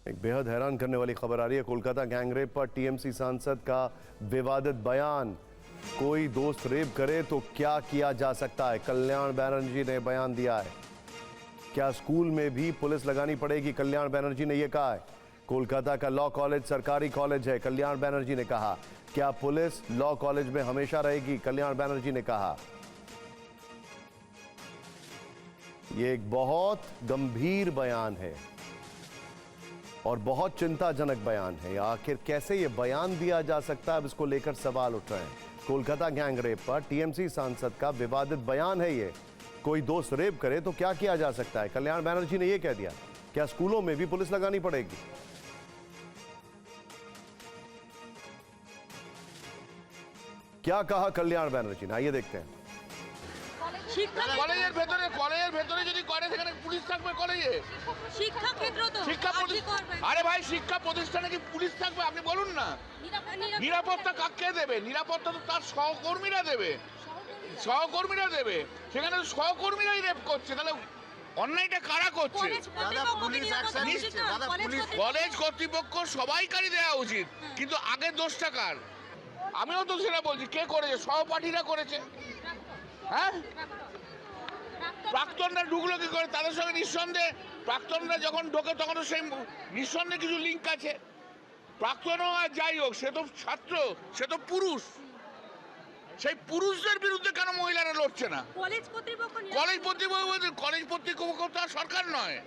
एक बेहद हैरान करने वाली खबर आ रही है। कोलकाता गैंगरेप पर टीएमसी सांसद का विवादित बयान। कोई दोस्त रेप करे तो क्या किया जा सकता है, कल्याण बैनर्जी ने बयान दिया है। क्या स्कूल में भी पुलिस लगानी पड़ेगी, कल्याण बैनर्जी ने यह कहा है। कोलकाता का लॉ कॉलेज सरकारी कॉलेज है, कल्याण बैनर्जी ने कहा। क्या पुलिस लॉ कॉलेज में हमेशा रहेगी, कल्याण बैनर्जी ने कहा। यह एक बहुत गंभीर बयान है और बहुत चिंताजनक बयान है। आखिर कैसे ये बयान दिया जा सकता है, अब इसको लेकर सवाल उठ रहे हैं। कोलकाता गैंगरेप पर टीएमसी सांसद का विवादित बयान है ये। कोई दोस्त रेप करे तो क्या किया जा सकता है, कल्याण बैनर्जी ने ये कह दिया। क्या स्कूलों में भी पुलिस लगानी पड़ेगी? क्या कहा कल्याण बैनर्जी ने, आइए देखते हैं। কলেজের ভেতরে যদি করে সেখানে পুলিশ থাকবে কলেজে। শিক্ষা ক্ষেত্র তো আরে ভাই, শিক্ষা প্রতিষ্ঠানে কি পুলিশ থাকবে? আপনি বলুন না। নিরাপত্তা কাকে দেবে? নিরাপত্তা তো তার সহকর্মীরা দেবে। সেখানে সহকর্মীরাই রেপ করছে, তাহলে অন্যায়টা কারা করছে? কলেজ কর্তৃপক্ষ সবাইকারই দেওয়া উচিত, কিন্তু আগের দোষটা কার? আমিও তো সেটা বলছি, কে করেছে? সহপাঠীরা করেছে। হ্যাঁ, প্রাক্তনরা ঢুকলো কি করে? তাদের সঙ্গে নিঃসন্দেহে প্রাক্তনরা যখন ঢোকে তখন তো সেই নিঃসন্দেহে কিছু লিঙ্ক আছে। প্রাক্তনও আর যাই হোক, সে তো ছাত্র, সে তো পুরুষ। সেই পুরুষদের বিরুদ্ধে কেন মহিলারা লড়ছে না? কলেজ কর্তৃপক্ষ তো আর সরকার নয়।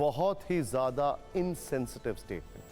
बहुत ही ज्यादा इनसेंसिटिव स्टेटमेंट।